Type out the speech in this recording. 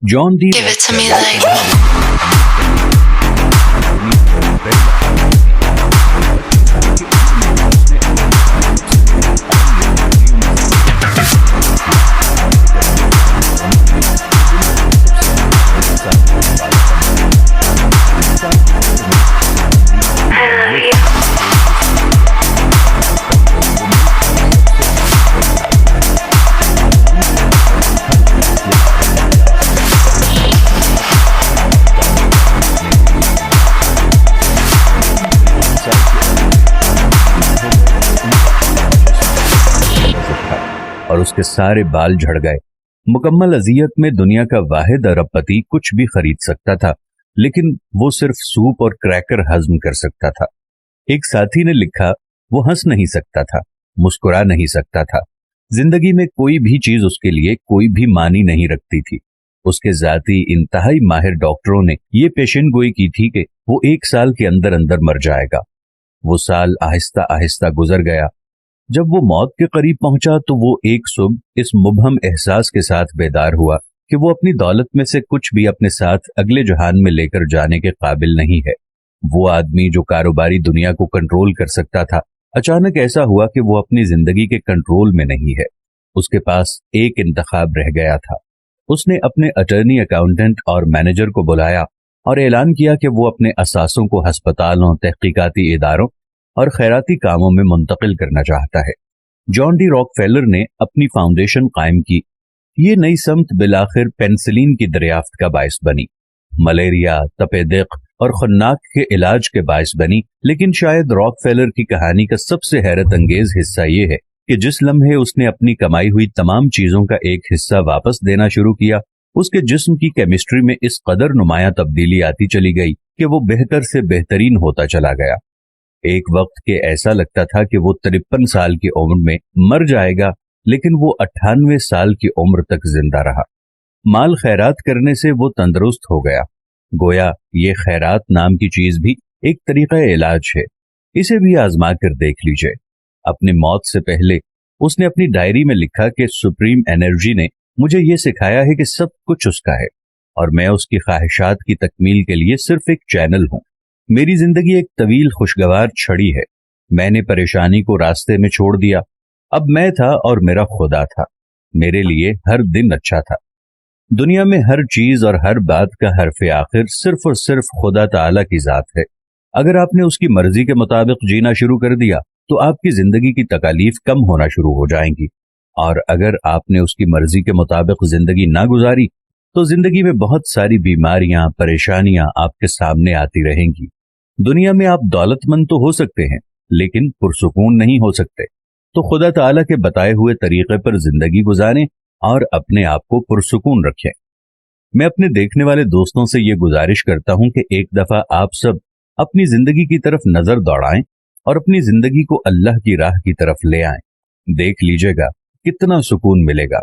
John D. Give it to me like اور اس کے سارے بال جھڑ گئے۔ مکمل اذیت میں دنیا کا واحد اربپتی کچھ بھی خرید سکتا تھا، لیکن وہ صرف سوپ اور کریکر ہضم کر سکتا تھا۔ ایک ساتھی نے لکھا، وہ ہنس نہیں سکتا تھا، مسکرا نہیں سکتا تھا، زندگی میں کوئی بھی چیز اس کے لیے کوئی بھی معنی نہیں رکھتی تھی۔ اس کے ذاتی انتہائی ماہر ڈاکٹروں نے یہ پیشن گوئی کی تھی کہ وہ 1 سال کے اندر اندر مر جائے گا۔ وہ سال آہستہ آہستہ گزر گیا۔ جب وہ موت کے قریب پہنچا تو وہ ایک صبح اس مبہم احساس کے ساتھ بیدار ہوا کہ وہ اپنی دولت میں سے کچھ بھی اپنے ساتھ اگلے جہان میں لے کر جانے کے قابل نہیں ہے۔ وہ آدمی جو کاروباری دنیا کو کنٹرول کر سکتا تھا، اچانک ایسا ہوا کہ وہ اپنی زندگی کے کنٹرول میں نہیں ہے۔ اس کے پاس ایک انتخاب رہ گیا تھا۔ اس نے اپنے اٹرنی، اکاؤنٹنٹ اور مینیجر کو بلایا اور اعلان کیا کہ وہ اپنے اثاثوں کو ہسپتالوں، تحقیقاتی اداروں اور خیراتی کاموں میں منتقل کرنا چاہتا ہے۔ جان ڈی راک فیلر نے اپنی فاؤنڈیشن قائم کی۔ یہ نئی سمت بالآخر پینسلین کی دریافت کا باعث بنی، ملیریا، تپ دق اور خناق کے علاج کے باعث بنی، لیکن شاید راک فیلر کی کہانی کا سب سے حیرت انگیز حصہ یہ ہے کہ جس لمحے اس نے اپنی کمائی ہوئی تمام چیزوں کا ایک حصہ واپس دینا شروع کیا، اس کے جسم کی کیمسٹری میں اس قدر نمایاں تبدیلی آتی چلی گئی کہ وہ بہتر سے بہترین ہوتا چلا گیا۔ ایک وقت کے ایسا لگتا تھا کہ وہ 53 سال کی عمر میں مر جائے گا، لیکن وہ 98 سال کی عمر تک زندہ رہا۔ مال خیرات کرنے سے وہ تندرست ہو گیا۔ گویا یہ خیرات نام کی چیز بھی ایک طریقہ علاج ہے، اسے بھی آزما کر دیکھ لیجئے۔ اپنی موت سے پہلے اس نے اپنی ڈائری میں لکھا کہ سپریم انرجی نے مجھے یہ سکھایا ہے کہ سب کچھ اس کا ہے اور میں اس کی خواہشات کی تکمیل کے لیے صرف ایک چینل ہوں۔ میری زندگی ایک طویل خوشگوار چھڑی ہے۔ میں نے پریشانی کو راستے میں چھوڑ دیا۔ اب میں تھا اور میرا خدا تھا۔ میرے لیے ہر دن اچھا تھا۔ دنیا میں ہر چیز اور ہر بات کا حرف آخر صرف اور صرف خدا تعالی کی ذات ہے۔ اگر آپ نے اس کی مرضی کے مطابق جینا شروع کر دیا تو آپ کی زندگی کی تکالیف کم ہونا شروع ہو جائیں گی، اور اگر آپ نے اس کی مرضی کے مطابق زندگی نہ گزاری تو زندگی میں بہت ساری بیماریاں، پریشانیاں آپ کے سامنے آتی رہیں گی۔ دنیا میں آپ دولت مند تو ہو سکتے ہیں، لیکن پرسکون نہیں ہو سکتے۔ تو خدا تعالیٰ کے بتائے ہوئے طریقے پر زندگی گزاریں اور اپنے آپ کو پرسکون رکھیں۔ میں اپنے دیکھنے والے دوستوں سے یہ گزارش کرتا ہوں کہ ایک دفعہ آپ سب اپنی زندگی کی طرف نظر دوڑائیں اور اپنی زندگی کو اللہ کی راہ کی طرف لے آئیں۔ دیکھ لیجئے گا کتنا سکون ملے گا۔